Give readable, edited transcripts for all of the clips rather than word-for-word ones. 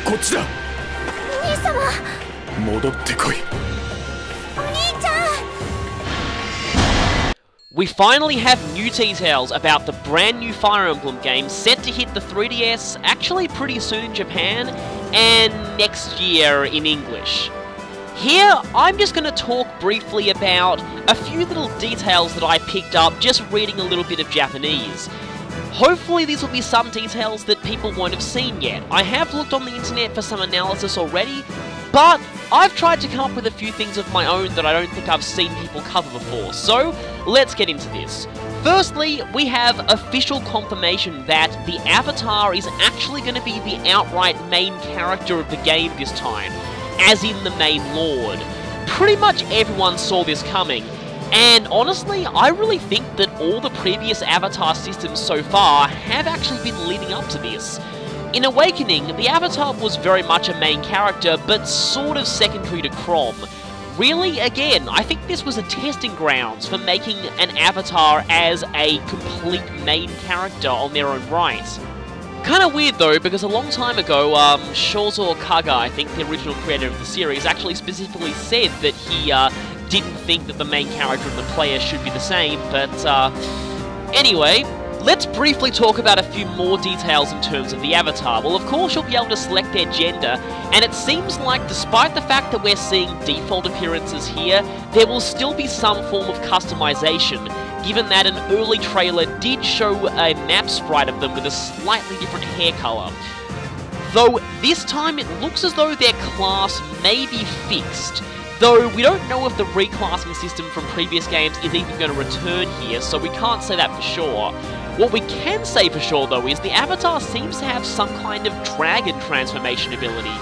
こっちだ。兄様。戻ってこい。お兄ちゃん。We finally have new details about the brand new Fire Emblem game set to hit the 3DS actually pretty soon in Japan and next year in English. Here, I'm just going to talk briefly about a few little details that I picked up just reading a little bit of Japanese. Hopefully these will be some details that people won't have seen yet. I have looked on the internet for some analysis already, but I've tried to come up with a few things of my own that I don't think I've seen people cover before, so let's get into this. Firstly, we have official confirmation that the Avatar is actually going to be the outright main character of the game this time, as in the main Lord. Pretty much everyone saw this coming, and honestly, I really think that all the previous Avatar systems so far have actually been leading up to this. In Awakening, the Avatar was very much a main character, but sort of secondary to Chrom. Really, again, I think this was a testing grounds for making an Avatar as a complete main character on their own right. Kinda weird though, because a long time ago, Shozo Kaga, I think the original creator of the series, actually specifically said that he didn't think that the main character and the player should be the same, but anyway, let's briefly talk about a few more details in terms of the Avatar. Well, of course you'll be able to select their gender, and it seems like despite the fact that we're seeing default appearances here, there will still be some form of customization, given that an early trailer did show a map sprite of them with a slightly different hair color. Though this time it looks as though their class may be fixed, though we don't know if the reclassing system from previous games is even going to return here, so we can't say that for sure. What we can say for sure though is the Avatar seems to have some kind of dragon transformation ability.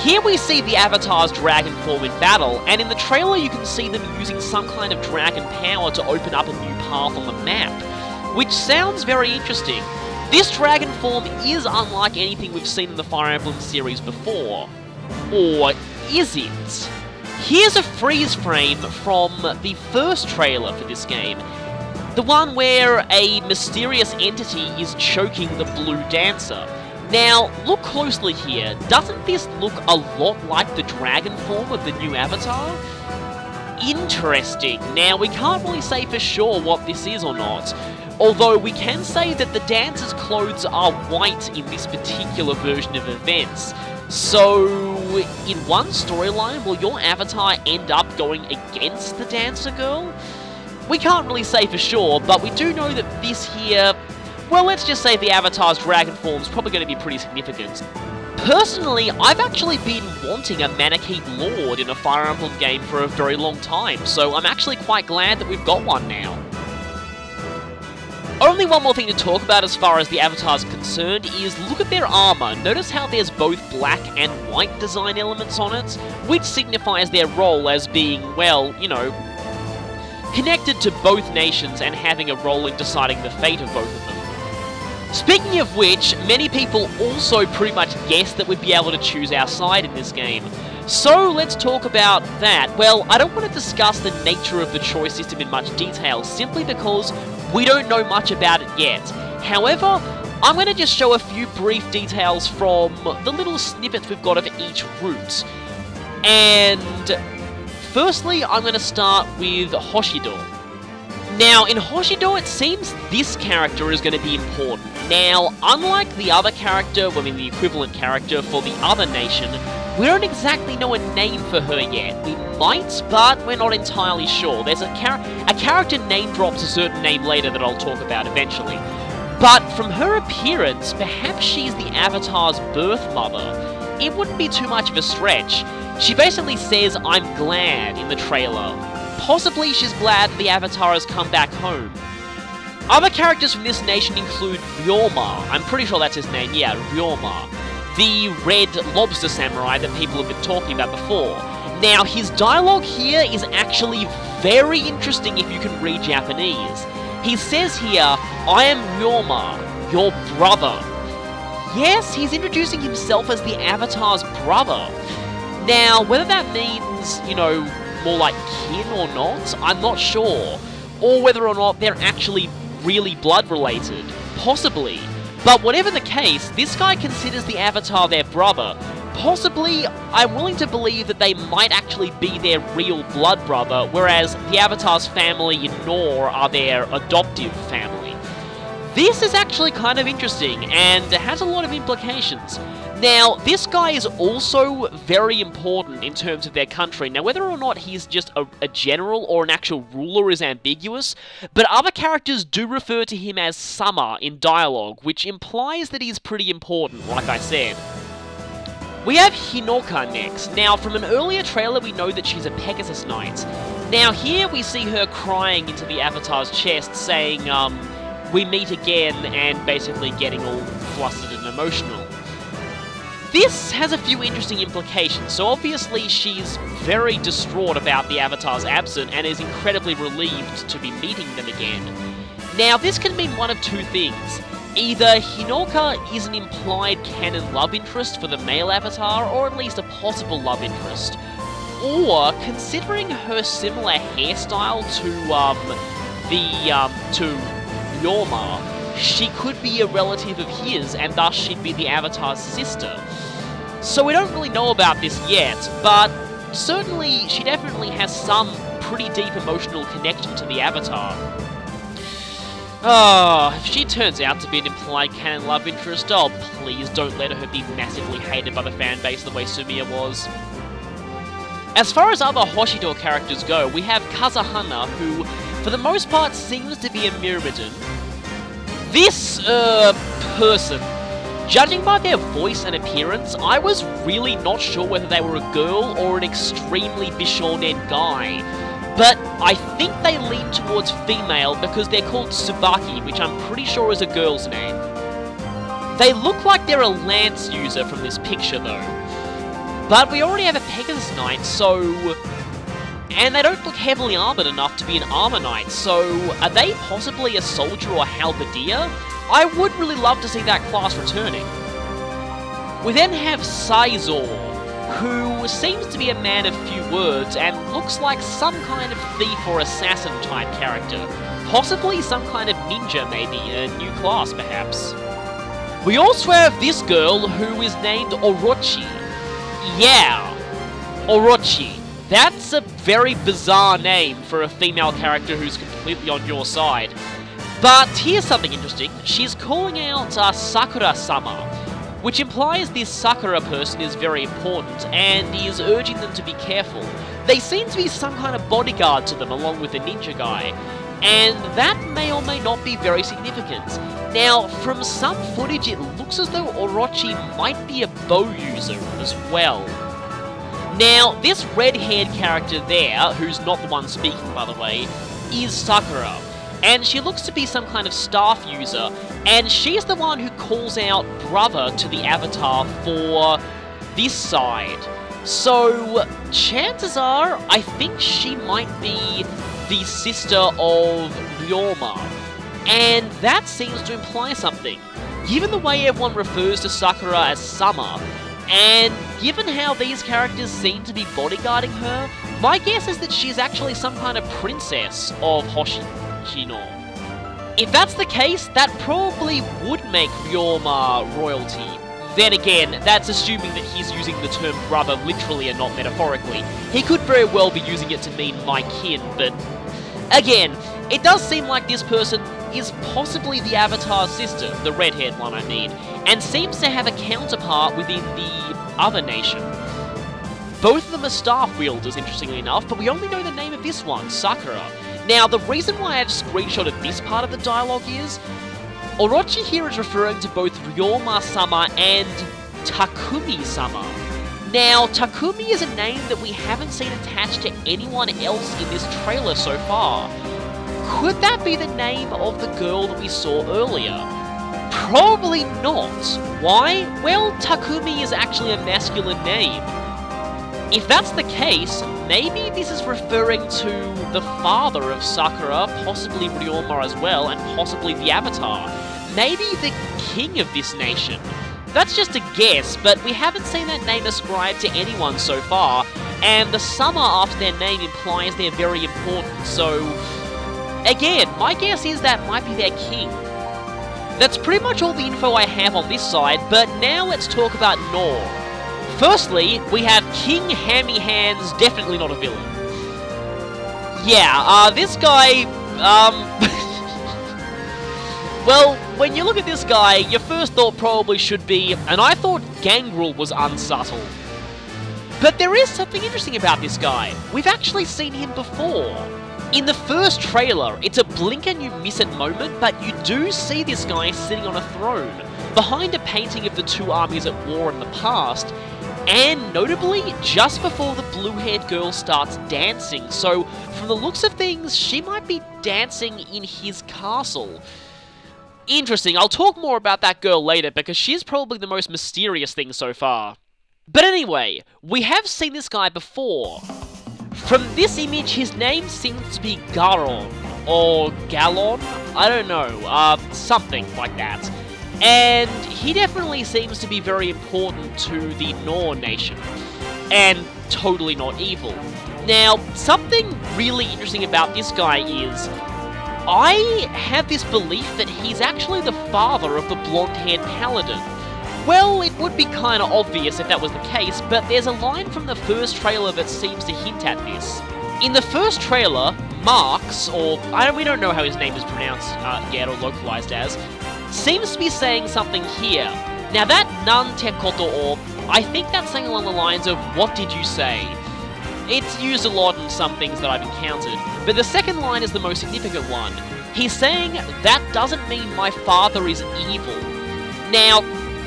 Here we see the Avatar's dragon form in battle, and in the trailer you can see them using some kind of dragon power to open up a new path on the map, which sounds very interesting. This dragon form is unlike anything we've seen in the Fire Emblem series before. Or is it? Here's a freeze frame from the first trailer for this game. The one where a mysterious entity is choking the blue dancer. Now, look closely here. Doesn't this look a lot like the dragon form of the new Avatar? Interesting. Now, we can't really say for sure what this is or not, although we can say that the dancer's clothes are white in this particular version of events. So, in one storyline, will your Avatar end up going against the dancer girl? We can't really say for sure, but we do know that this here, well, let's just say the Avatar's dragon form is probably going to be pretty significant. Personally, I've actually been wanting a Manakete Lord in a Fire Emblem game for a very long time, so I'm actually quite glad that we've got one now. Only one more thing to talk about as far as the Avatar's concerned is look at their armor. Notice how there's both black and white design elements on it, which signifies their role as being, well, you know, connected to both nations and having a role in deciding the fate of both of them. Speaking of which, many people also pretty much guessed that we'd be able to choose our side in this game. So let's talk about that. Well, I don't want to discuss the nature of the choice system in much detail, simply because we don't know much about it yet. However, I'm going to just show a few brief details from the little snippets we've got of each route. And firstly, I'm going to start with Hoshido. Now, in Hoshido, it seems this character is going to be important. Now, unlike the other character, well, I mean the equivalent character for the other nation, we don't exactly know a name for her yet. We might, but we're not entirely sure. There's a character name drops a certain name later that I'll talk about eventually. But from her appearance, perhaps she's the Avatar's birth mother. It wouldn't be too much of a stretch. She basically says, "I'm glad," in the trailer. Possibly she's glad the Avatar has come back home. Other characters from this nation include Ryoma. I'm pretty sure that's his name, yeah, Ryoma. The red lobster samurai that people have been talking about before. Now, his dialogue here is actually very interesting if you can read Japanese. He says here, "I am Ryoma, your brother." Yes, he's introducing himself as the Avatar's brother. Now, whether that means, you know, more like kin or not, I'm not sure. Or whether or not they're actually really blood related. Possibly. But whatever the case, this guy considers the Avatar their brother, Possibly, I'm willing to believe that they might actually be their real blood brother, whereas the Avatar's family in Nohr are their adoptive family. This is actually kind of interesting, and has a lot of implications. Now, this guy is also very important in terms of their country. Now, whether or not he's just a general or an actual ruler is ambiguous, but other characters do refer to him as Sama in dialogue, which implies that he's pretty important, like I said. We have Hinoka next. Now, from an earlier trailer, we know that she's a Pegasus Knight. Now, here we see her crying into the Avatar's chest, saying, we meet again, and basically getting all flustered and emotional. This has a few interesting implications. So obviously she's very distraught about the Avatar's absence and is incredibly relieved to be meeting them again. Now, this can mean one of two things. Either Hinoka is an implied canon love interest for the male Avatar, or at least a possible love interest. Or, considering her similar hairstyle to Ryorma, she could be a relative of his, and thus she'd be the Avatar's sister. So we don't really know about this yet, but certainly she definitely has some pretty deep emotional connection to the Avatar. Oh, if she turns out to be an implied canon love interest, oh please don't let her be massively hated by the fanbase the way Sumiya was. As far as other Hoshido characters go, we have Kazahana, who for the most part seems to be a Myrmidon. This, person, judging by their voice and appearance, I was really not sure whether they were a girl or an extremely bishonen guy. But I think they lean towards female because they're called Tsubaki, which I'm pretty sure is a girl's name. They look like they're a lance user from this picture though. But we already have a Pegasus Knight, so... And they don't look heavily armoured enough to be an armour knight, so are they possibly a soldier or halberdier? I would really love to see that class returning. We then have Saizor, who seems to be a man of few words and looks like some kind of thief or assassin type character. Possibly some kind of ninja maybe, a new class perhaps. We also have this girl who is named Orochi. Yeah, Orochi. That's a very bizarre name for a female character who's completely on your side. But here's something interesting. She's calling out Sakura-sama, which implies this Sakura person is very important and is urging them to be careful. They seem to be some kind of bodyguard to them along with the ninja guy, and that may or may not be very significant. Now, from some footage it looks as though Orochi might be a bow user as well. Now, this red-haired character there, who's not the one speaking by the way, is Sakura. And she looks to be some kind of staff user, and she's the one who calls out brother to the Avatar for this side. So, chances are, I think she might be the sister of Ryorma. And that seems to imply something. Given the way everyone refers to Sakura as Sama, and given how these characters seem to be bodyguarding her, my guess is that she's actually some kind of princess of Hoshido. If that's the case, that probably would make Ryorma royalty. Then again, that's assuming that he's using the term brother literally and not metaphorically. He could very well be using it to mean my kin, but... Again, it does seem like this person is possibly the Avatar's sister, the red-haired one I mean, and seems to have a counterpart within the other nation. Both of them are staff wielders, interestingly enough, but we only know the name of this one, Sakura. Now, the reason why I've screenshotted this part of the dialogue is, Orochi here is referring to both Ryorma-sama and Takumi-sama. Now, Takumi is a name that we haven't seen attached to anyone else in this trailer so far. Could that be the name of the girl that we saw earlier? Probably not. Why? Well, Takumi is actually a masculine name. If that's the case, maybe this is referring to the father of Sakura, possibly Ryorma as well, and possibly the Avatar. Maybe the king of this nation. That's just a guess, but we haven't seen that name ascribed to anyone so far, and the Sama after their name implies they're very important, so... Again, my guess is that might be their king. That's pretty much all the info I have on this side, but now let's talk about Nohr. Firstly, we have King Hammy Hands, definitely not a villain. Yeah, this guy, well, when you look at this guy, your first thought probably should be, and I thought Gangrel was unsubtle. But there is something interesting about this guy. We've actually seen him before. In the first trailer, it's a blink and you miss it moment, but you do see this guy sitting on a throne, behind a painting of the two armies at war in the past, and notably, just before the blue-haired girl starts dancing. So, from the looks of things, she might be dancing in his castle. Interesting, I'll talk more about that girl later, because she's probably the most mysterious thing so far. But anyway, we have seen this guy before. From this image, his name seems to be Garon, or Galon, I don't know, something like that. And he definitely seems to be very important to the Nohr nation, and totally not evil. Now, something really interesting about this guy is, I have this belief that he's actually the father of the blonde-haired paladin. Well, it would be kinda obvious if that was the case, but there's a line from the first trailer that seems to hint at this. In the first trailer, Marx, or we don't know how his name is pronounced yet or localized as, seems to be saying something here. Now that nan te koto o, I think that's saying along the lines of, what did you say? It's used a lot in some things that I've encountered, but the second line is the most significant one. He's saying, that doesn't mean my father is evil. Now,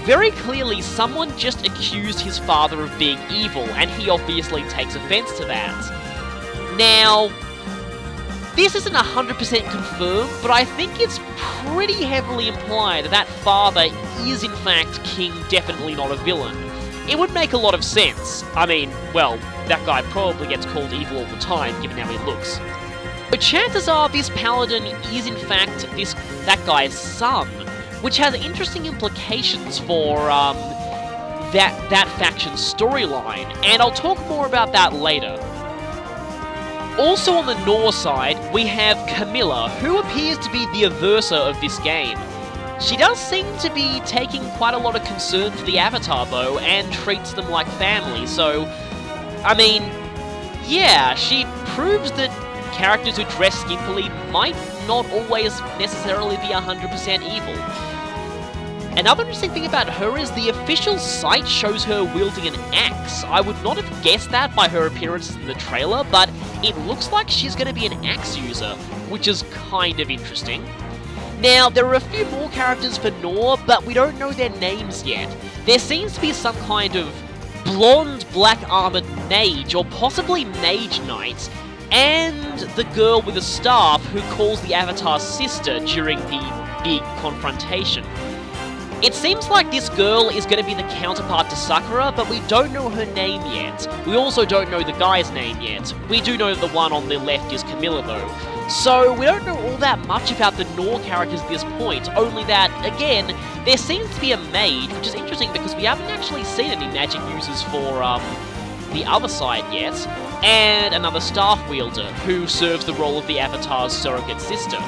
very clearly, someone just accused his father of being evil, and he obviously takes offense to that. Now, this isn't 100% confirmed, but I think it's pretty heavily implied that father is in fact King, definitely not a villain. It would make a lot of sense. I mean, well, that guy probably gets called evil all the time, given how he looks. But chances are this paladin is in fact that guy's son, which has interesting implications for that faction's storyline, and I'll talk more about that later. Also on the Nohr side, we have Camilla, who appears to be the aversa of this game. She does seem to be taking quite a lot of concern for the Avatar though, and treats them like family, so, I mean, yeah, she proves that characters who dress skimpily might not always necessarily be 100% evil. Another interesting thing about her is the official site shows her wielding an axe. I would not have guessed that by her appearances in the trailer, but it looks like she's going to be an axe user, which is kind of interesting. Now, there are a few more characters for Nohr, but we don't know their names yet. There seems to be some kind of blonde, black-armored mage, or possibly mage knight, and the girl with a staff who calls the Avatar's sister during the big confrontation. It seems like this girl is going to be the counterpart to Sakura, but we don't know her name yet. We also don't know the guy's name yet. We do know the one on the left is Camilla though. So we don't know all that much about the Nohr characters at this point, only that, again, there seems to be a maid, which is interesting because we haven't actually seen any magic users for the other side yet, and another staff wielder, who serves the role of the Avatar's surrogate sister.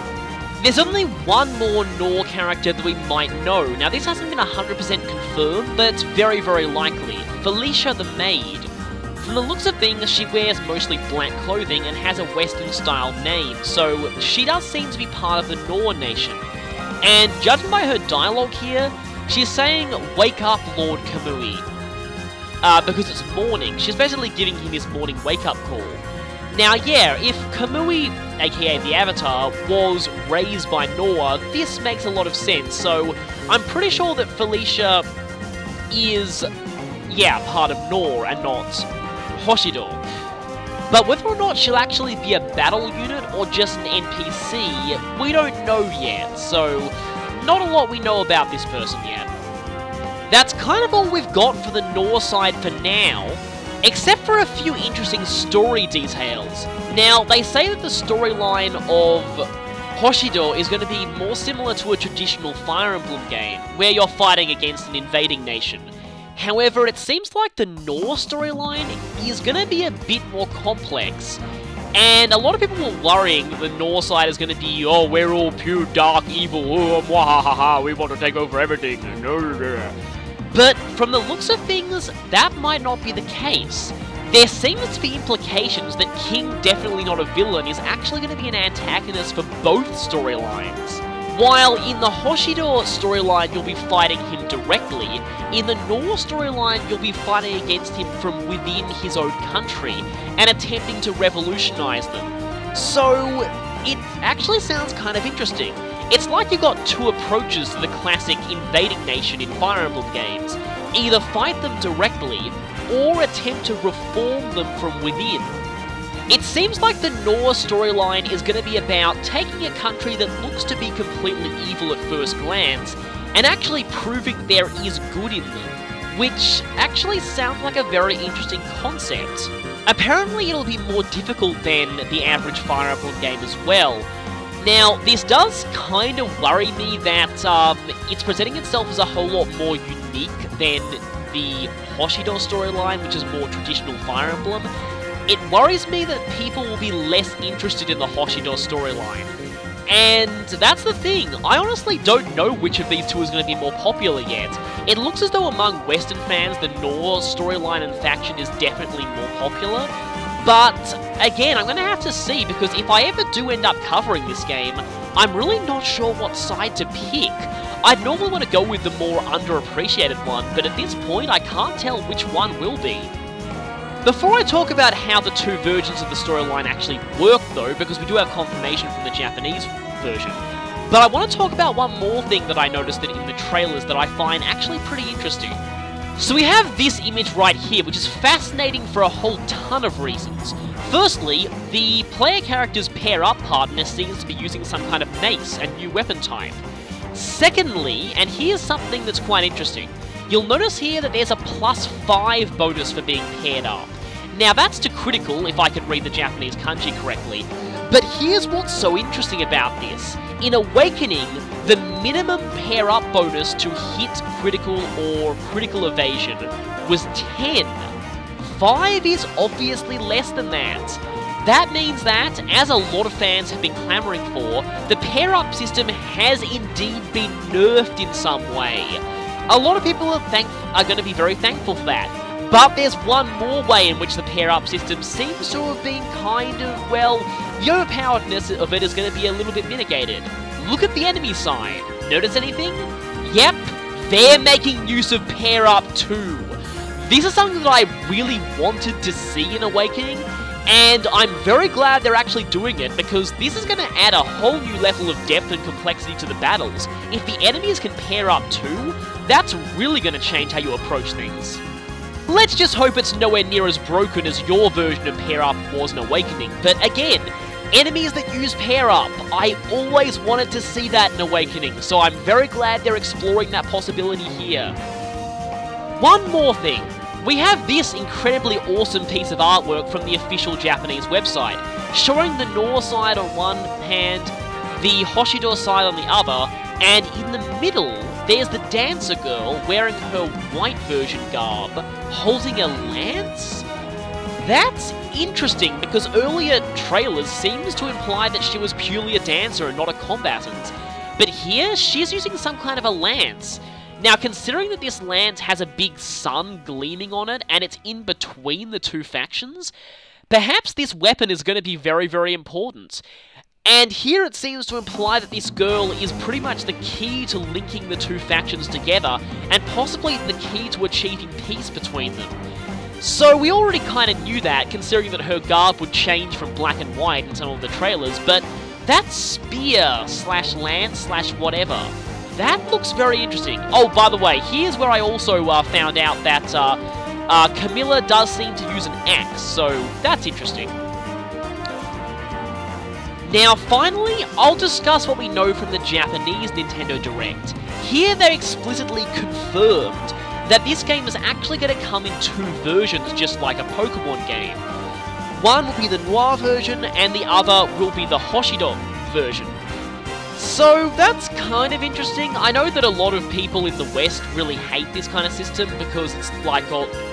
There's only one more Nohr character that we might know. Now, this hasn't been 100% confirmed, but it's very, very likely. Felicia the Maid. From the looks of things, she wears mostly black clothing and has a Western-style name, so she does seem to be part of the Nohr nation. And judging by her dialogue here, she's saying, "Wake up, Lord Kamui." Because it's morning. She's basically giving him his morning wake-up call. Now, yeah, if Kamui, aka the Avatar, was raised by Nohr, this makes a lot of sense, so I'm pretty sure that Felicia is, yeah, part of Nohr and not Hoshido. But whether or not she'll actually be a battle unit or just an NPC, we don't know yet, so not a lot we know about this person yet. That's kind of all we've got for the Nohr side for now, except for a few interesting story details. Now, they say that the storyline of Hoshido is going to be more similar to a traditional Fire Emblem game, where you're fighting against an invading nation. However, it seems like the Nohr storyline is going to be a bit more complex, and a lot of people were worrying that the Nohr side is going to be, oh, we're all pure dark evil, oh, mwahaha, we want to take over everything. But from the looks of things, that might not be the case. There seems to be implications that King, definitely not a villain, is actually going to be an antagonist for both storylines. While in the Hoshido storyline you'll be fighting him directly, in the Nohr storyline you'll be fighting against him from within his own country and attempting to revolutionize them. So it actually sounds kind of interesting. It's like you've got two approaches to the classic invading nation in Fire Emblem games. Either fight them directly, or attempt to reform them from within. It seems like the Nohr storyline is going to be about taking a country that looks to be completely evil at first glance, and actually proving there is good in them, which actually sounds like a very interesting concept. Apparently it'll be more difficult than the average Fire Emblem game as well. Now, this does kind of worry me that it's presenting itself as a whole lot more unique than the Hoshido storyline, which is more traditional Fire Emblem. It worries me that people will be less interested in the Hoshido storyline. And that's the thing, I honestly don't know which of these two is going to be more popular yet. It looks as though among Western fans, the Nohr storyline and faction is definitely more popular. But, again, I'm going to have to see, because if I ever do end up covering this game, I'm really not sure what side to pick. I'd normally want to go with the more underappreciated one, but at this point I can't tell which one will be. Before I talk about how the two versions of the storyline actually work though, because we do have confirmation from the Japanese version, but I want to talk about one more thing that I noticed in the trailers that I find actually pretty interesting. So we have this image right here, which is fascinating for a whole ton of reasons. Firstly, the player character's pair-up partner seems to be using some kind of mace, a new weapon type. Secondly, and here's something that's quite interesting, you'll notice here that there's a +5 bonus for being paired up. Now that's to critical, if I can read the Japanese kanji correctly, but here's what's so interesting about this. In Awakening, the minimum pair-up bonus to hit critical or critical evasion was 10. 5 is obviously less than that. That means that, as a lot of fans have been clamouring for, the pair-up system has indeed been nerfed in some way. A lot of people are going to be very thankful for that. But there's one more way in which the pair-up system seems to have been kind of, well, the overpoweredness of it is going to be a little bit mitigated. Look at the enemy side. Notice anything? Yep, they're making use of pair-up too. This is something that I really wanted to see in Awakening, and I'm very glad they're actually doing it, because this is going to add a whole new level of depth and complexity to the battles. If the enemies can pair up too, that's really going to change how you approach things. Let's just hope it's nowhere near as broken as your version of pair up was in Awakening, but again, enemies that use pair up, I always wanted to see that in Awakening, so I'm very glad they're exploring that possibility here. One more thing. We have this incredibly awesome piece of artwork from the official Japanese website, showing the Nohr side on one hand, the Hoshido side on the other, and in the middle, there's the dancer girl wearing her white version garb, holding a lance? That's interesting, because earlier trailers seems to imply that she was purely a dancer and not a combatant, but here she's using some kind of a lance. Now, considering that this lance has a big sun gleaming on it, and it's in between the two factions, perhaps this weapon is going to be very, very important. And here it seems to imply that this girl is pretty much the key to linking the two factions together, and possibly the key to achieving peace between them. So we already kind of knew that, considering that her garb would change from black and white in some of the trailers, but that spear slash lance slash whatever, that looks very interesting. Oh, by the way, here's where I also found out that Camilla does seem to use an axe, so that's interesting. Now, finally, I'll discuss what we know from the Japanese Nintendo Direct. Here they explicitly confirmed that this game is actually going to come in 2 versions, just like a Pokemon game. One will be the Nohr version, and the other will be the Hoshido version. So that's kind of interesting. I know that a lot of people in the West really hate this kind of system because it's like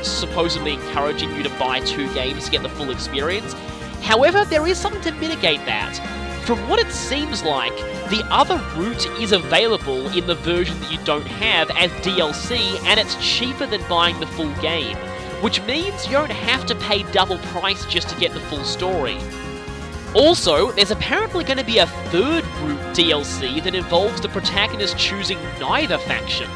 supposedly encouraging you to buy 2 games to get the full experience. However, there is something to mitigate that. from what it seems like, the other route is available in the version that you don't have as DLC, and it's cheaper than buying the full game, which means you don't have to pay double price just to get the full story. Also, there's apparently going to be a third route DLC that involves the protagonist choosing neither faction.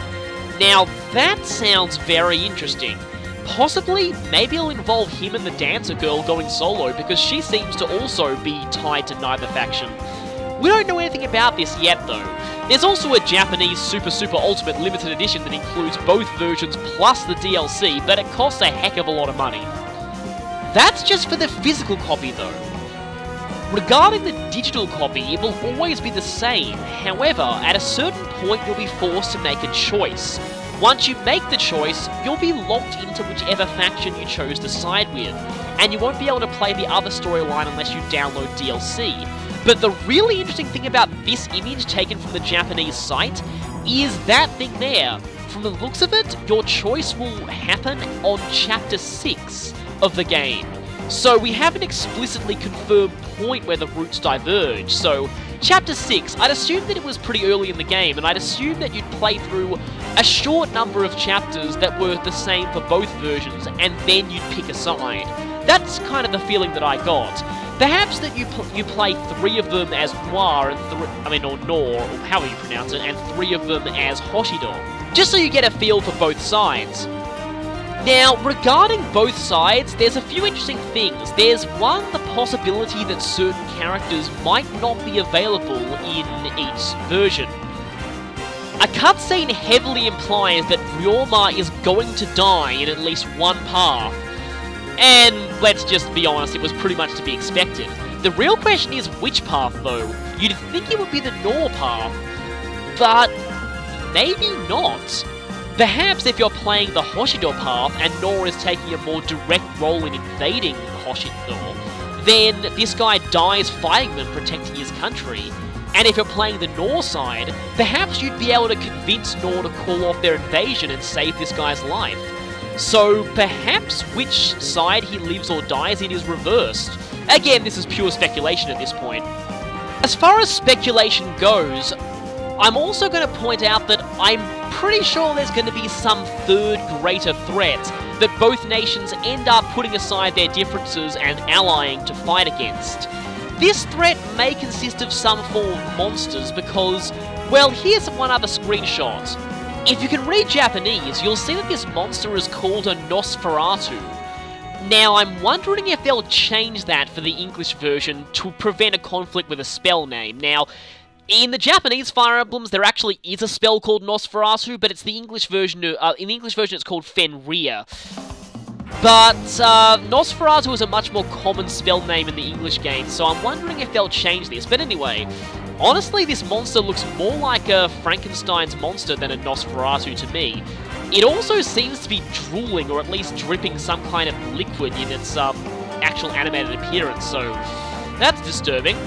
Now, that sounds very interesting. Possibly, maybe it'll involve him and the dancer girl going solo, because she seems to also be tied to neither faction. We don't know anything about this yet, though. There's also a Japanese Super Ultimate Limited Edition that includes both versions plus the DLC, but it costs a heck of a lot of money. That's just for the physical copy, though. Regarding the digital copy, it will always be the same. However, at a certain point, you'll be forced to make a choice. Once you make the choice, you'll be locked into whichever faction you chose to side with, and you won't be able to play the other storyline unless you download DLC. But the really interesting thing about this image taken from the Japanese site is that thing there. From the looks of it, your choice will happen on Chapter 6 of the game. So we have an explicitly confirmed point where the routes diverge. So, Chapter 6, I'd assume that it was pretty early in the game, and I'd assume that you'd play through a short number of chapters that were the same for both versions, and then you'd pick a side. That's kind of the feeling that I got. Perhaps that you play 3 of them as Nohr, or Nohr, or however you pronounce it, and 3 of them as Hoshido, just so you get a feel for both sides. Now, regarding both sides, there's a few interesting things. There's one, the possibility that certain characters might not be available in each version. A cutscene heavily implies that Ryoma is going to die in at least one path. And let's just be honest, it was pretty much to be expected. The real question is which path, though. You'd think it would be the Nohr path, but maybe not. Perhaps if you're playing the Hoshido path and Nohr is taking a more direct role in invading Hoshido, then this guy dies fighting them, protecting his country. And if you're playing the Nohr side, perhaps you'd be able to convince Nohr to call off their invasion and save this guy's life. So perhaps which side he lives or dies in is reversed. Again, this is pure speculation at this point. As far as speculation goes, I'm also going to point out that I'm pretty sure there's going to be some third greater threat that both nations end up putting aside their differences and allying to fight against. This threat may consist of some form of monsters because, well, here's one other screenshot. If you can read Japanese, you'll see that this monster is called a Nosferatu. Now, I'm wondering if they'll change that for the English version to prevent a conflict with a spell name. Now, in the Japanese Fire Emblems, there actually is a spell called Nosferatu, but it's the English version. In the English version, it's called Fenrir. But Nosferatu is a much more common spell name in the English game, so I'm wondering if they'll change this. But anyway, honestly, this monster looks more like a Frankenstein's monster than a Nosferatu to me. It also seems to be drooling, or at least dripping some kind of liquid in its actual animated appearance, so that's disturbing.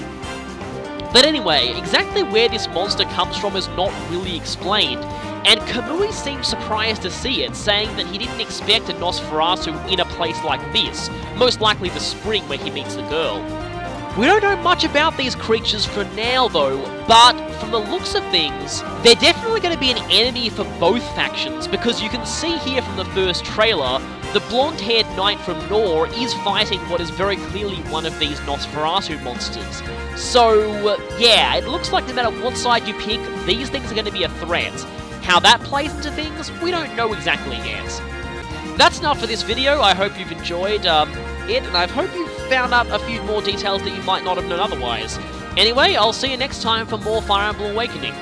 But anyway, exactly where this monster comes from is not really explained, and Kamui seems surprised to see it, saying that he didn't expect a Nosferatu in a place like this, most likely the spring where he meets the girl. We don't know much about these creatures for now though, but from the looks of things, they're definitely going to be an enemy for both factions, because you can see here from the first trailer, the blonde-haired knight from Nohr is fighting what is very clearly one of these Nosferatu monsters. So, yeah, it looks like no matter what side you pick, these things are going to be a threat. How that plays into things, we don't know exactly yet. That's enough for this video. I hope you've enjoyed it, and I hope you've found out a few more details that you might not have known otherwise. Anyway, I'll see you next time for more Fire Emblem Awakening.